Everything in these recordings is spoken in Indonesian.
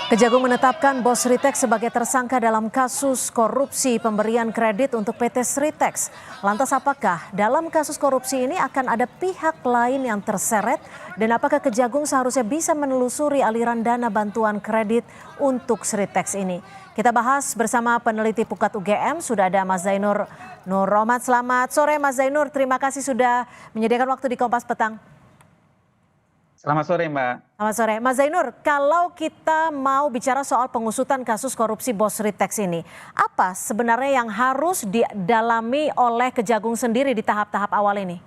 Kejagung menetapkan Bos Sritex sebagai tersangka dalam kasus korupsi pemberian kredit untuk PT Sritex. Lantas apakah dalam kasus korupsi ini akan ada pihak lain yang terseret? Dan apakah Kejagung seharusnya bisa menelusuri aliran dana bantuan kredit untuk Sritex ini? Kita bahas bersama peneliti Pukat UGM, sudah ada Mas Zainur Nur Rohmat. Selamat sore Mas Zainur, terima kasih sudah menyediakan waktu di Kompas Petang. Selamat sore Mbak. Selamat sore. Mas Zainur, kalau kita mau bicara soal pengusutan kasus korupsi Bos Sritex ini, apa sebenarnya yang harus didalami oleh Kejagung sendiri di tahap-tahap awal ini?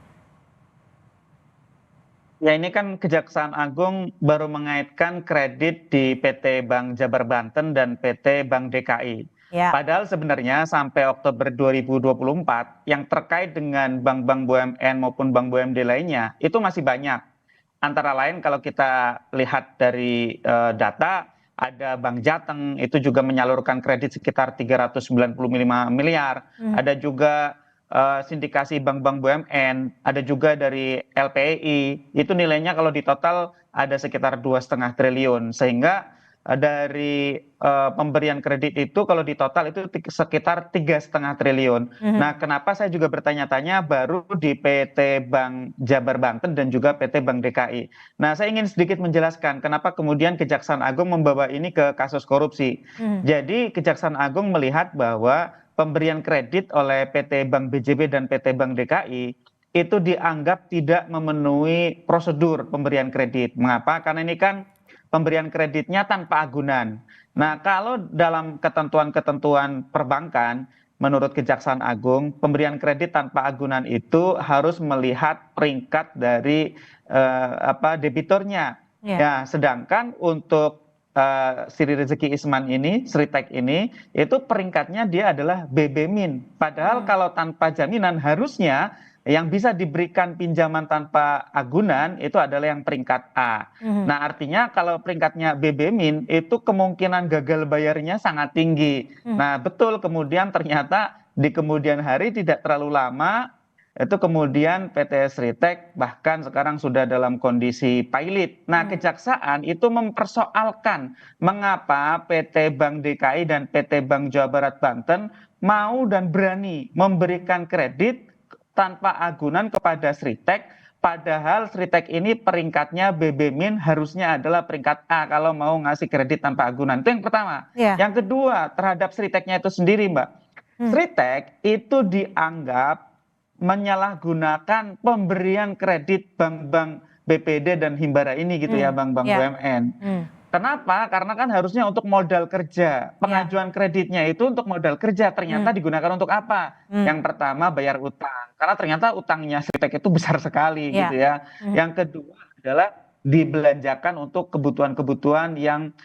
Ya ini kan Kejaksaan Agung baru mengaitkan kredit di PT Bank Jabar Banten dan PT Bank DKI. Ya. Padahal sebenarnya sampai Oktober 2024 yang terkait dengan bank-bank BUMN maupun bank BUMD lainnya itu masih banyak. Antara lain kalau kita lihat dari data, ada Bank Jateng itu juga menyalurkan kredit sekitar 395 miliar. Ada juga sindikasi bank-bank BUMN, ada juga dari LPI, itu nilainya kalau di total ada sekitar 2,5 triliun. Sehingga dari pemberian kredit itu kalau di total itu sekitar 3,5 triliun. Nah, kenapa saya juga bertanya-tanya baru di PT Bank Jabar Banten dan juga PT Bank DKI. Nah, saya ingin sedikit menjelaskan kenapa kemudian Kejaksaan Agung membawa ini ke kasus korupsi. Jadi Kejaksaan Agung melihat bahwa pemberian kredit oleh PT Bank BJB dan PT Bank DKI itu dianggap tidak memenuhi prosedur pemberian kredit. Mengapa? Karena ini kan pemberian kreditnya tanpa agunan. Nah, kalau dalam ketentuan-ketentuan perbankan, menurut Kejaksaan Agung, pemberian kredit tanpa agunan itu harus melihat peringkat dari debiturnya. Ya, sedangkan untuk Sri Rezeki Isman ini, Sritex ini, itu peringkatnya dia adalah BB-min. Padahal kalau tanpa jaminan harusnya yang bisa diberikan pinjaman tanpa agunan itu adalah yang peringkat A. Nah, artinya kalau peringkatnya BB-min itu kemungkinan gagal bayarnya sangat tinggi. Nah, betul kemudian ternyata di kemudian hari tidak terlalu lama itu kemudian PT Sritex bahkan sekarang sudah dalam kondisi pilot. Nah, Kejaksaan itu mempersoalkan mengapa PT Bank DKI dan PT Bank Jawa Barat Banten mau dan berani memberikan kredit tanpa agunan kepada Sritex, padahal Sritex ini peringkatnya BB-min harusnya adalah peringkat A kalau mau ngasih kredit tanpa agunan. Itu yang pertama. Yang kedua, terhadap Sritex-nya itu sendiri, Mbak. Sritex itu dianggap menyalahgunakan pemberian kredit bank-bank BPD dan Himbara ini gitu ya, bank-bank BUMN. Kenapa? Karena kan harusnya untuk modal kerja. Pengajuan kreditnya itu untuk modal kerja. Ternyata digunakan untuk apa? Yang pertama bayar utang. Karena ternyata utangnya Sritex itu besar sekali gitu ya. Yang kedua adalah dibelanjakan untuk kebutuhan-kebutuhan yang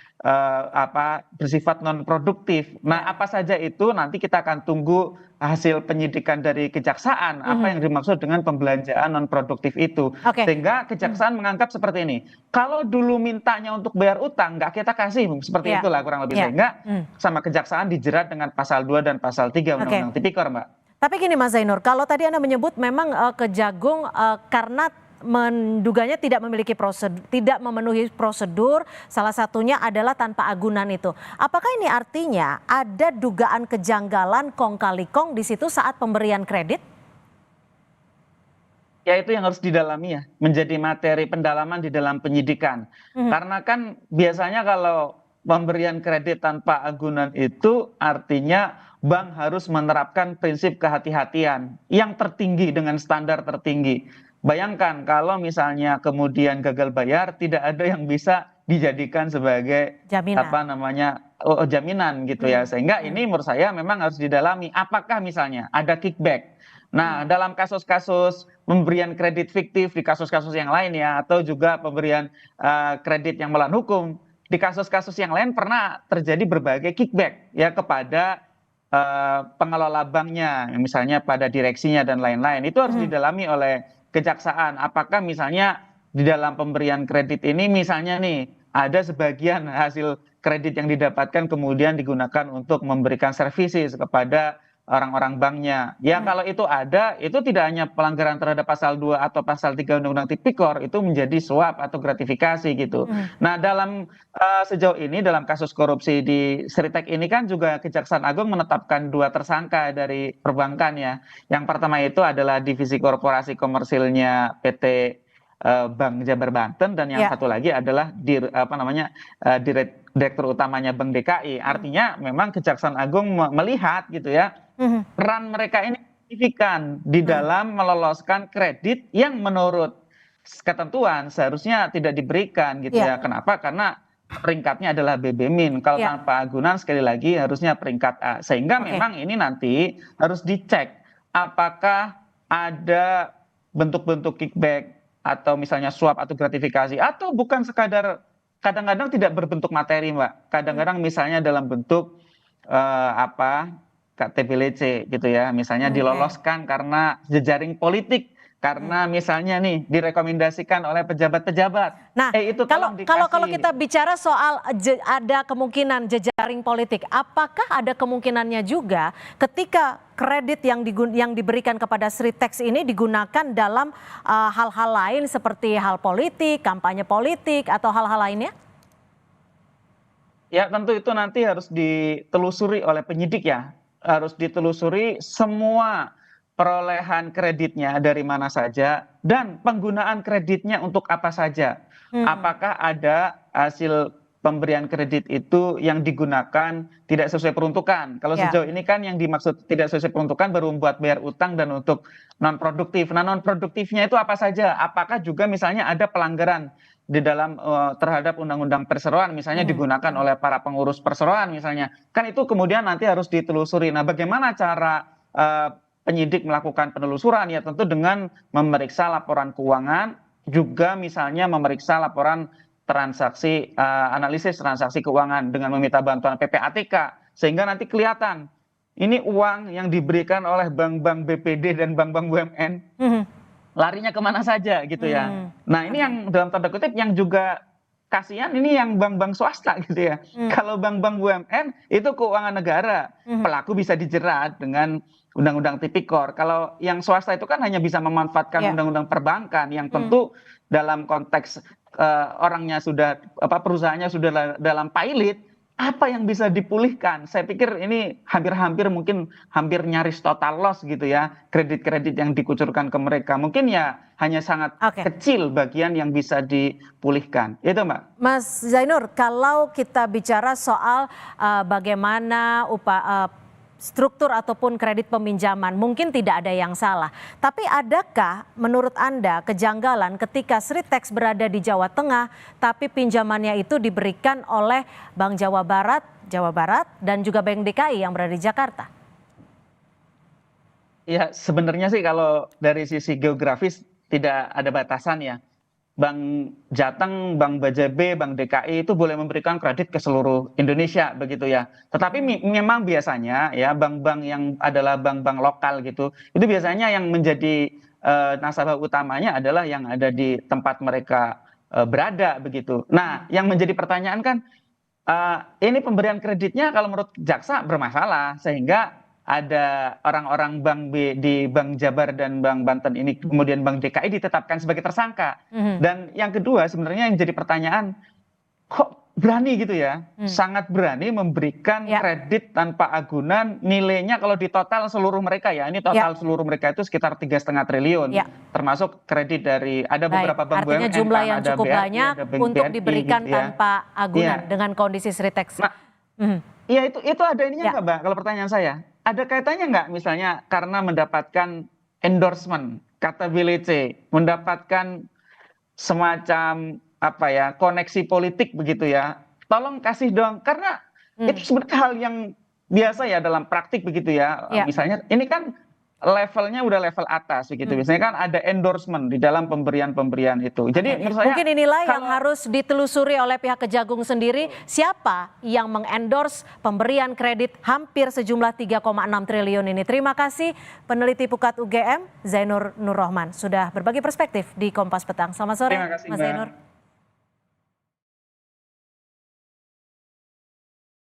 bersifat non produktif. Nah, apa saja itu nanti kita akan tunggu hasil penyidikan dari Kejaksaan apa yang dimaksud dengan pembelanjaan non produktif itu. Sehingga Kejaksaan menganggap seperti ini. Kalau dulu mintanya untuk bayar utang nggak kita kasih, seperti itulah kurang lebih. Sehingga sama Kejaksaan dijerat dengan pasal 2 dan pasal 3 Undang-Undang Tipikor, Mbak. Tapi gini Mas Zainur, kalau tadi Anda menyebut memang Kejagung karena menduganya tidak memiliki prosedur, tidak memenuhi prosedur, salah satunya adalah tanpa agunan itu. Apakah ini artinya ada dugaan kejanggalan kong kali kong di situ saat pemberian kredit? Ya itu yang harus didalami ya, menjadi materi pendalaman di dalam penyidikan. Karena kan biasanya kalau pemberian kredit tanpa agunan itu artinya bank harus menerapkan prinsip kehati-hatian yang tertinggi dengan standar tertinggi. Bayangkan kalau misalnya kemudian gagal bayar, tidak ada yang bisa dijadikan sebagai jaminan gitu ya. Sehingga ini menurut saya memang harus didalami. Apakah misalnya ada kickback? Nah, dalam kasus-kasus pemberian kredit fiktif di kasus-kasus yang lain ya, atau juga pemberian kredit yang melawan hukum, di kasus-kasus yang lain pernah terjadi berbagai kickback ya kepada pengelola banknya, misalnya pada direksinya dan lain-lain. Itu harus didalami oleh Kejaksaan. Apakah misalnya di dalam pemberian kredit ini misalnya nih ada sebagian hasil kredit yang didapatkan kemudian digunakan untuk memberikan services kepada orang-orang banknya. Ya kalau itu ada, itu tidak hanya pelanggaran terhadap pasal 2 atau pasal 3 Undang-Undang Tipikor, itu menjadi suap atau gratifikasi gitu. Nah dalam sejauh ini dalam kasus korupsi di Sritek ini kan juga Kejaksaan Agung menetapkan 2 tersangka dari perbankan ya. Yang pertama itu adalah Divisi Korporasi Komersilnya PT Bank Jabar Banten, dan yang satu lagi adalah Direktur utamanya Bank DKI. Artinya memang Kejaksaan Agung melihat gitu ya, peran mereka ini signifikan di dalam meloloskan kredit yang menurut ketentuan seharusnya tidak diberikan gitu ya. Kenapa? Karena peringkatnya adalah BBMIN. Kalau tanpa agunan sekali lagi harusnya peringkat A. Sehingga memang ini nanti harus dicek apakah ada bentuk-bentuk kickback atau misalnya suap atau gratifikasi, atau bukan sekadar, kadang-kadang tidak berbentuk materi Mbak. Kadang-kadang misalnya dalam bentuk KTPLC gitu ya, misalnya diloloskan karena jejaring politik, karena misalnya nih direkomendasikan oleh pejabat-pejabat. Nah, itu kalau kita bicara soal ada kemungkinan jejaring politik, apakah ada kemungkinannya juga ketika kredit yang diberikan kepada Sritex ini digunakan dalam hal-hal lain seperti hal politik, kampanye politik, atau hal-hal lainnya? Ya tentu itu nanti harus ditelusuri oleh penyidik ya. Harus ditelusuri semua perolehan kreditnya dari mana saja dan penggunaan kreditnya untuk apa saja. Apakah ada hasil pemberian kredit itu yang digunakan tidak sesuai peruntukan. Kalau sejauh ini kan yang dimaksud tidak sesuai peruntukan baru membuat bayar utang dan untuk non produktif. Nah non produktifnya itu apa saja? Apakah juga misalnya ada pelanggaran di dalam terhadap undang-undang perseroan misalnya digunakan oleh para pengurus perseroan misalnya, kan itu kemudian nanti harus ditelusuri. Nah bagaimana cara penyidik melakukan penelusuran? Ya tentu dengan memeriksa laporan keuangan, juga misalnya memeriksa laporan transaksi, analisis transaksi keuangan dengan meminta bantuan PPATK, sehingga nanti kelihatan ini uang yang diberikan oleh bank-bank BPD dan bank-bank BUMN larinya kemana saja gitu ya. Nah ini yang dalam tanda kutip yang juga kasihan, ini yang bank-bank swasta gitu ya. Kalau bank-bank BUMN itu keuangan negara, pelaku bisa dijerat dengan Undang-Undang Tipikor. Kalau yang swasta itu kan hanya bisa memanfaatkan Undang-Undang Perbankan yang tentu dalam konteks orangnya sudah perusahaannya sudah dalam pilot, apa yang bisa dipulihkan? Saya pikir ini hampir mungkin hampir nyaris total loss gitu ya, kredit-kredit yang dikucurkan ke mereka. Mungkin ya hanya sangat kecil bagian yang bisa dipulihkan. Itu Mbak. Mas Zainur, kalau kita bicara soal bagaimana struktur ataupun kredit peminjaman, mungkin tidak ada yang salah. Tapi adakah menurut Anda kejanggalan ketika Sritex berada di Jawa Tengah, tapi pinjamannya itu diberikan oleh Bank Jawa Barat, dan juga Bank DKI yang berada di Jakarta? Ya sebenarnya sih kalau dari sisi geografis tidak ada batasan ya. Bank Jateng, Bank BJB, Bank DKI itu boleh memberikan kredit ke seluruh Indonesia begitu ya. Tetapi memang biasanya ya bank-bank yang adalah bank-bank lokal gitu, itu biasanya yang menjadi nasabah utamanya adalah yang ada di tempat mereka berada begitu. Nah, yang menjadi pertanyaan kan ini pemberian kreditnya kalau menurut jaksa bermasalah, sehingga ada orang-orang bank di Bank Jabar dan Bank Banten ini, kemudian Bank DKI ditetapkan sebagai tersangka. Dan yang kedua sebenarnya yang jadi pertanyaan, kok berani gitu ya, sangat berani memberikan kredit tanpa agunan, nilainya kalau di total seluruh mereka ya, ini total seluruh mereka itu sekitar 3,5 triliun, termasuk kredit dari ada beberapa bank BUMN, artinya jumlah yang ada cukup BRI, banyak ada Bank untuk BNI diberikan gitu ya. tanpa agunan dengan kondisi Sritex. Iya itu ada ininya nggak Mbak? Kalau pertanyaan saya, ada kaitannya nggak misalnya karena mendapatkan endorsement, KTPLC, mendapatkan semacam koneksi politik begitu ya? Tolong kasih dong, karena itu sebenarnya hal yang biasa ya dalam praktik begitu ya. Misalnya ini kan levelnya udah level atas begitu. Biasanya kan ada endorsement di dalam pemberian itu. Jadi menurut saya mungkin inilah yang harus ditelusuri oleh pihak Kejagung sendiri, siapa yang mengendorse pemberian kredit hampir sejumlah 3,6 triliun ini. Terima kasih peneliti Pukat UGM Zainur Nurrohman sudah berbagi perspektif di Kompas Petang. Selamat sore Mas Zainur.